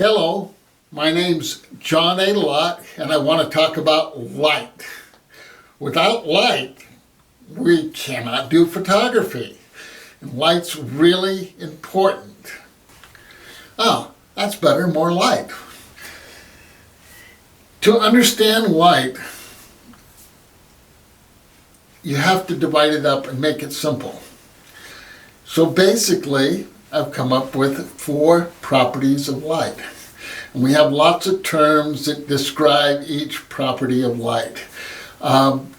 Hello, my name's John Adelot, and I want to talk about light. Without light, we cannot do photography. And light's really important. Oh, that's better, more light. To understand light, you have to divide it up and make it simple. So basically, I've come up with 4 properties of light. And we have lots of terms that describe each property of light.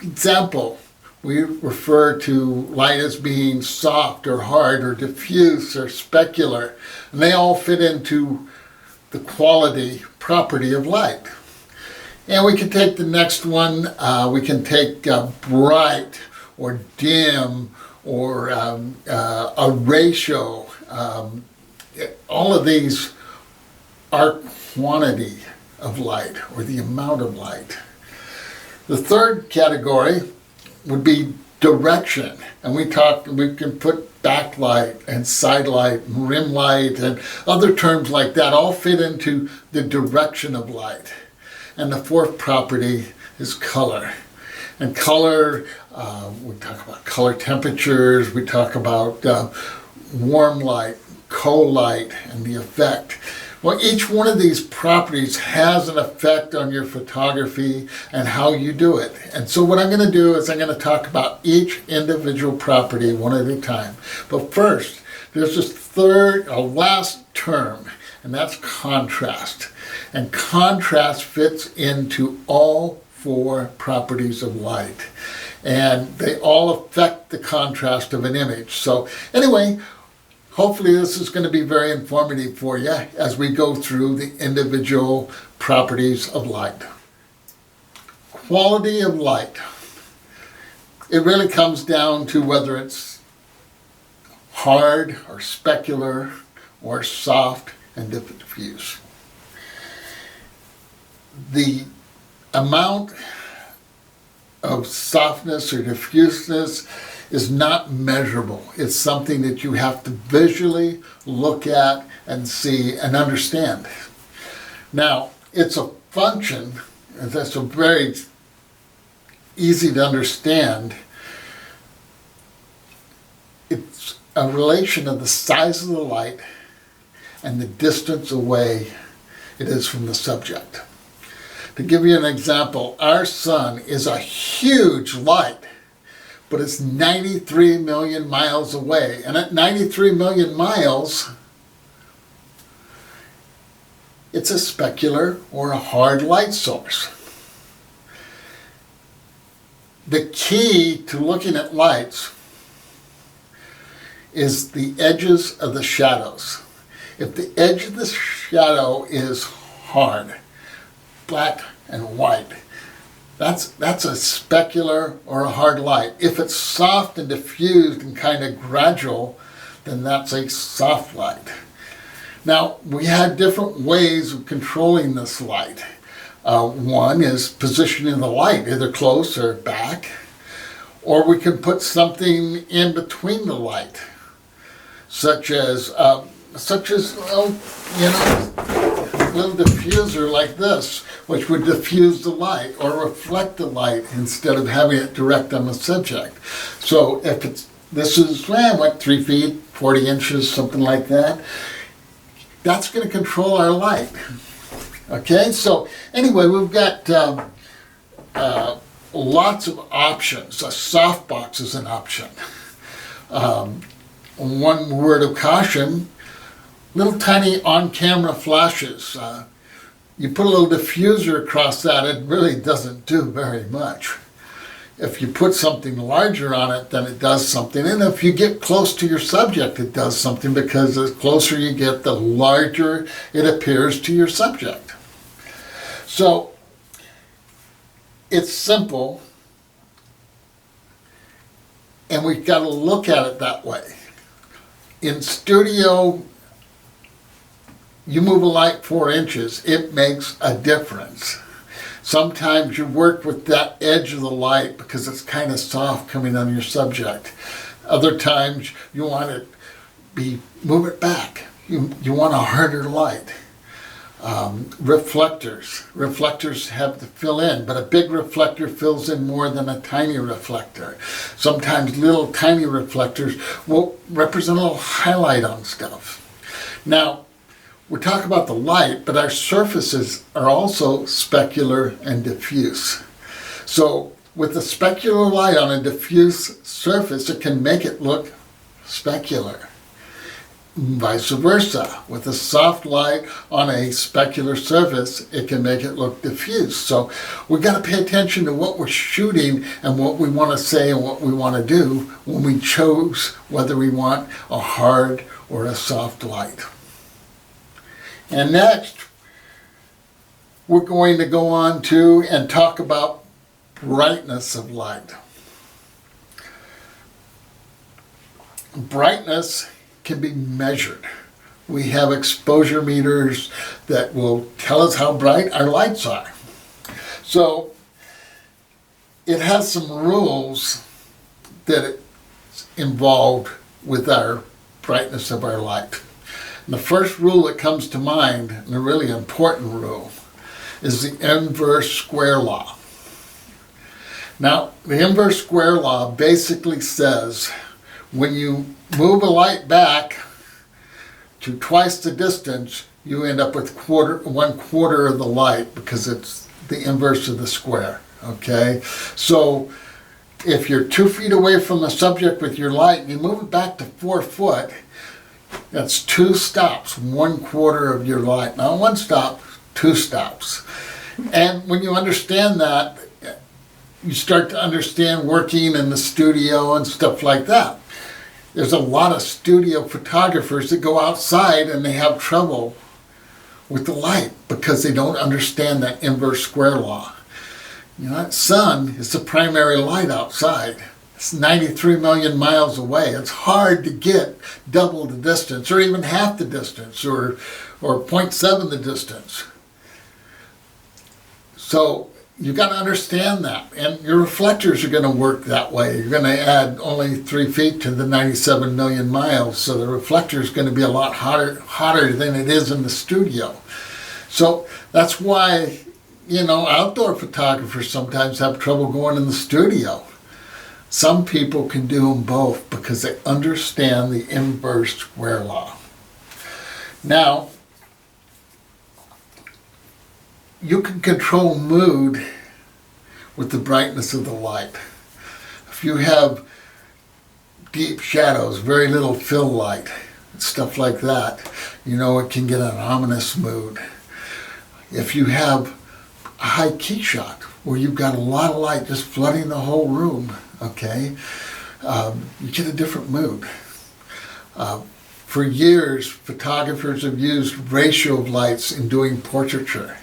Example, we refer to light as being soft or hard or diffuse or specular. And they all fit into the quality property of light. And we can take the next one, we can take bright or dim or a ratio. All of these are quantity of light or the amount of light. The third category would be direction, and we can put backlight and side light and rim light and other terms like that all fit into the direction of light. And the fourth property is color. And color, we talk about color temperatures, we talk about warm light, cold light, and the effect. Well, each one of these properties has an effect on your photography and how you do it. And so what I'm going to do is I'm going to talk about each individual property one at a time. But first, there's this last term, and that's contrast. And contrast fits into all 4 properties of light. And they all affect the contrast of an image. So anyway, hopefully this is going to be very informative for you as we go through the individual properties of light. Quality of light. It really comes down to whether it's hard or specular or soft and diffuse. The amount of softness or diffuseness is not measurable. It's something that you have to visually look at and see and understand. Now, it's a function, and that's a very easy to understand. It's a relation of the size of the light and the distance away it is from the subject. To give you an example, our sun is a huge light, but it's 93 million miles away. And at 93 million miles, it's a specular or a hard light source. The key to looking at lights is the edges of the shadows. If the edge of the shadow is hard, black and white, that's a specular or a hard light. If it's soft and diffused and kind of gradual, then that's a soft light. Now, we had different ways of controlling this light. One is positioning the light, either close or back, or we can put something in between the light, such as a little diffuser like this, which would diffuse the light or reflect the light instead of having it direct on the subject. So if this is 3 feet, 40 inches, something like that, that's going to control our light. Okay, so anyway, we've got lots of options. A softbox is an option. One word of caution, little tiny on-camera flashes. You put a little diffuser across that, it really doesn't do very much. If you put something larger on it, then it does something. And if you get close to your subject, it does something, because the closer you get, the larger it appears to your subject. So it's simple, and we've got to look at it that way. In studio, you move a light 4 inches, it makes a difference. Sometimes you work with that edge of the light because it's kind of soft coming on your subject. Other times you want it move it back. You want a harder light. Reflectors. Reflectors have to fill in, but a big reflector fills in more than a tiny reflector. Sometimes little tiny reflectors will represent a little highlight on stuff. Now, we talk about the light, but our surfaces are also specular and diffuse. So with a specular light on a diffuse surface, it can make it look specular. Vice versa, with a soft light on a specular surface, it can make it look diffuse. So we've got to pay attention to what we're shooting and what we want to say and what we want to do when we choose whether we want a hard or a soft light. And next, we're going to go on to and talk about brightness of light. Brightness can be measured. We have exposure meters that will tell us how bright our lights are. So it has some rules that it's involved with our brightness of our light. And the first rule that comes to mind, and a really important rule, is the inverse square law. Now, the inverse square law basically says when you move a light back to twice the distance, you end up with 1/4 of the light because it's the inverse of the square, okay? So if you're 2 feet away from the subject with your light and you move it back to 4 foot, that's 2 stops, 1/4 of your light. Not 1 stop, 2 stops. And when you understand that, you start to understand working in the studio and stuff like that. There's a lot of studio photographers that go outside and they have trouble with the light because they don't understand that inverse square law. You know, that sun is the primary light outside. It's 93 million miles away. It's hard to get double the distance or even half the distance or 0.7 the distance. So you got to understand that, and your reflectors are going to work that way. You're going to add only 3 feet to the 97 million miles, so the reflector is going to be a lot hotter than it is in the studio. So that's why, you know, outdoor photographers sometimes have trouble going in the studio. Some people can do them both because they understand the inverse square law. Now, you can control mood with the brightness of the light. If you have deep shadows, very little fill light, stuff like that, you know, it can get an ominous mood. If you have a high key shot where you've got a lot of light just flooding the whole room, okay, you get a different mood. For years, photographers have used ratio of lights in doing portraiture.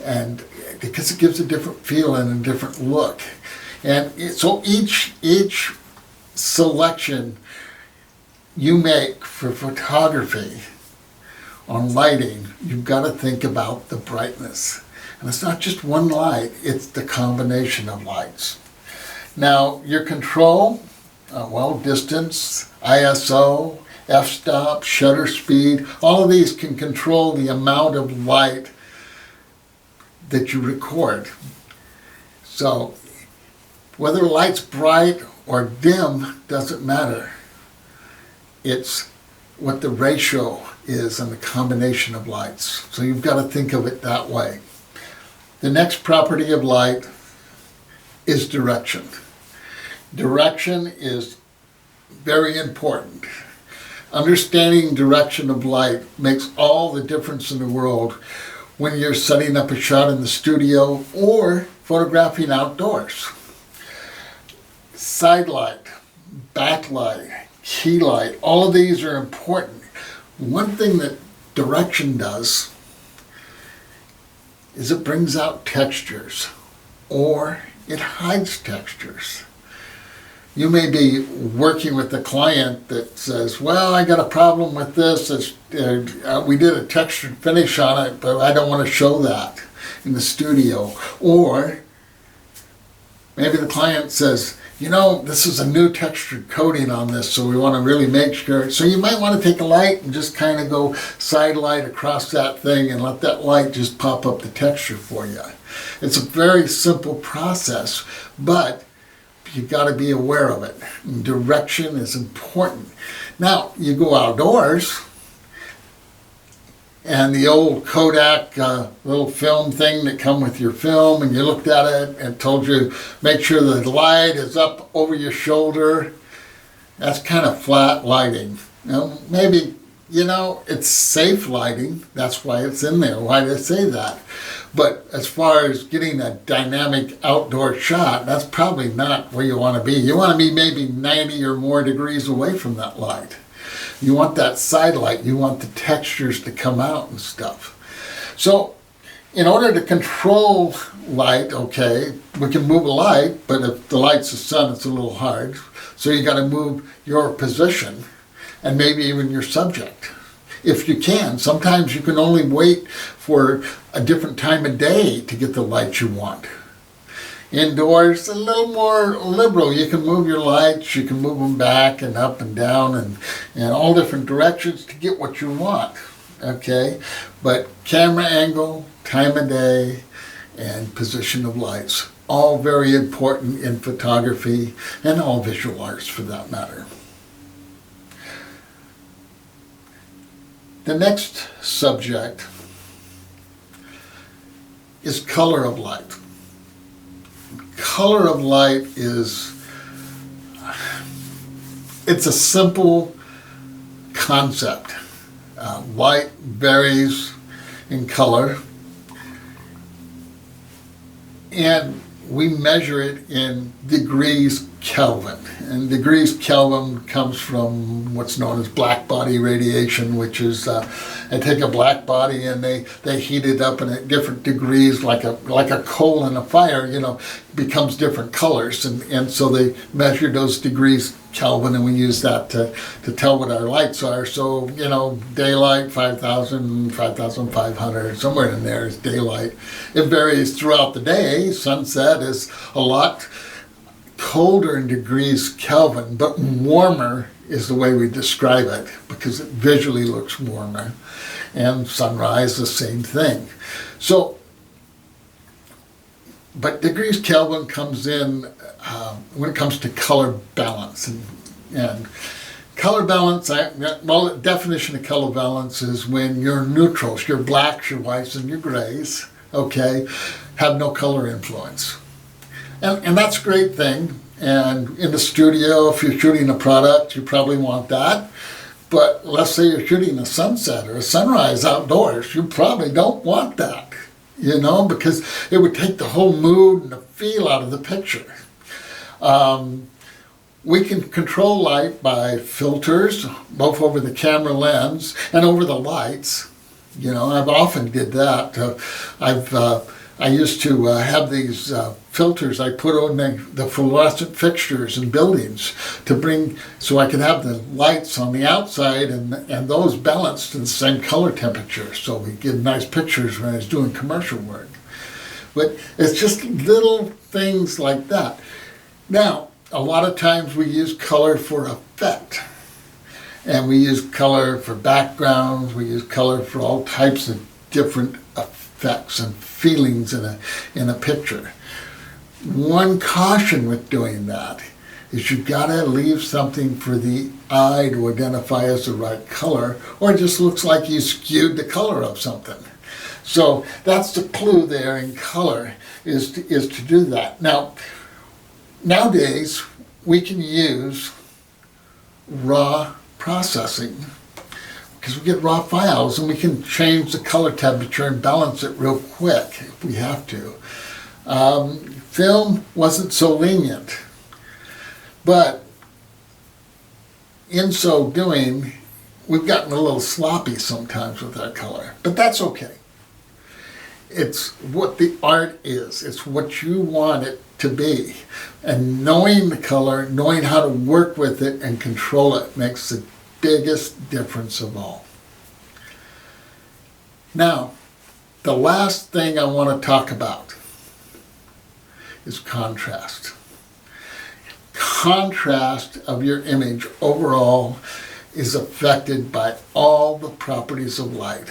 And because it gives a different feel and a different look. And so each selection you make for photography on lighting, you've got to think about the brightness. And it's not just one light, it's the combination of lights. Now, your control, distance, ISO, f-stop, shutter speed, all of these can control the amount of light that you record. So whether the light's bright or dim doesn't matter. It's what the ratio is and the combination of lights. So you've got to think of it that way. The next property of light is direction. Direction is very important. Understanding direction of light makes all the difference in the world when you're setting up a shot in the studio or photographing outdoors. Side light, backlight, key light, all of these are important. One thing that direction does is it brings out textures or it hides textures. You may be working with a client that says, well, I got a problem with this. We did a textured finish on it, but I don't want to show that in the studio. Or maybe the client says, this is a new textured coating on this, so we want to really make sure. So you might want to take a light and just kind of go side light across that thing and let that light just pop up the texture for you. It's a very simple process, but you've got to be aware of it. And direction is important. Now, you go outdoors, and the old Kodak little film thing that come with your film, and you looked at it and told you make sure the light is up over your shoulder. That's kind of flat lighting. Maybe it's safe lighting. That's why it's in there. Why did I say that? But as far as getting a dynamic outdoor shot, that's probably not where you want to be. You want to be maybe 90 or more degrees away from that light. You want that side light. You want the textures to come out and stuff. So in order to control light, okay, we can move a light, but if the light's the sun, it's a little hard. So you got to move your position and maybe even your subject. If you can. Sometimes you can only wait for a different time of day to get the light you want. Indoors, a little more liberal. You can move your lights, you can move them back and up and down and all different directions to get what you want, okay? But camera angle, time of day, and position of lights, all very important in photography and all visual arts for that matter. The next subject is color of light. Color of light it's a simple concept. Light varies in color, and we measure it in degrees Kelvin. And degrees Kelvin comes from what's known as black body radiation, which is they take a black body and they heat it up in at different degrees, like a coal in a fire, becomes different colors. And so they measure those degrees Kelvin, and we use that to tell what our lights are. So, daylight, 5,000, 5,500, somewhere in there is daylight. It varies throughout the day. Sunset is a lot colder in degrees Kelvin, but warmer is the way we describe it because it visually looks warmer. And sunrise, the same thing. So, but degrees Kelvin comes in when it comes to color balance. And color balance, the definition of color balance is when your neutrals, your blacks, your whites, and your grays, okay, have no color influence. And that's a great thing. And in the studio, if you're shooting a product, you probably want that. But let's say you're shooting a sunset or a sunrise outdoors, you probably don't want that, because it would take the whole mood and the feel out of the picture. We can control light by filters, both over the camera lens and over the lights. I've often did that. I used to have these filters I put on the fluorescent fixtures in buildings so I could have the lights on the outside and those balanced to the same color temperature, so we get nice pictures when I was doing commercial work. But it's just little things like that. Now, a lot of times we use color for effect. And we use color for backgrounds, we use color for all types of different effects and feelings in a picture. One caution with doing that is you've got to leave something for the eye to identify as the right color, or it just looks like you skewed the color of something. So that's the clue there in color, is to do that. Now, nowadays, we can use raw processing because we get raw files and we can change the color temperature and balance it real quick if we have to. Film wasn't so lenient, but in so doing, we've gotten a little sloppy sometimes with our color, but that's okay. It's what the art is. It's what you want it to be. And knowing the color, knowing how to work with it and control it makes the biggest difference of all. Now, the last thing I want to talk about is contrast. contrast of your image overall is affected by all the properties of light.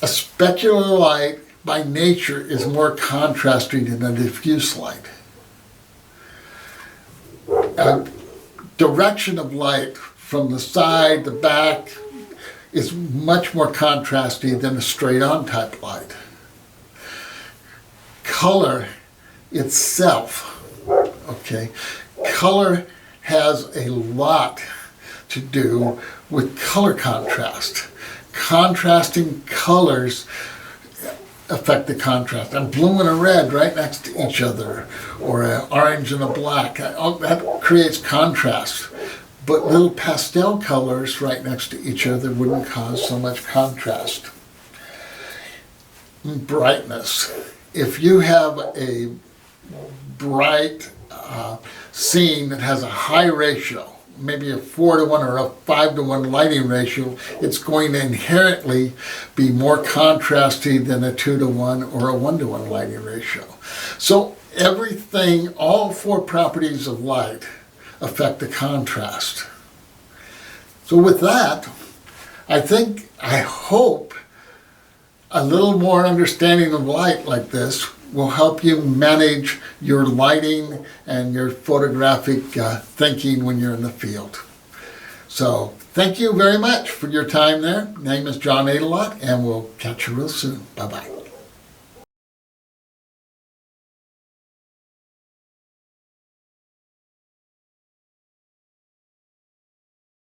A specular light by nature is more contrasting than a diffuse light. A direction of light from the side, the back, is much more contrasting than a straight-on type light. Color itself, okay, color has a lot to do with color contrast. Contrasting colors affect the contrast. A blue and a red right next to each other, or an orange and a black, that creates contrast. But little pastel colors right next to each other wouldn't cause so much contrast. Brightness. If you have a bright scene that has a high ratio, maybe a 4:1 or a 5:1 lighting ratio, it's going to inherently be more contrasty than a 2:1 or a 1:1 lighting ratio. So everything, all four properties of light affect the contrast. So with that, I hope a little more understanding of light like this will help you manage your lighting and your photographic thinking when you're in the field. So thank you very much for your time there. Name is John Adelot, and we'll catch you real soon. Bye-bye.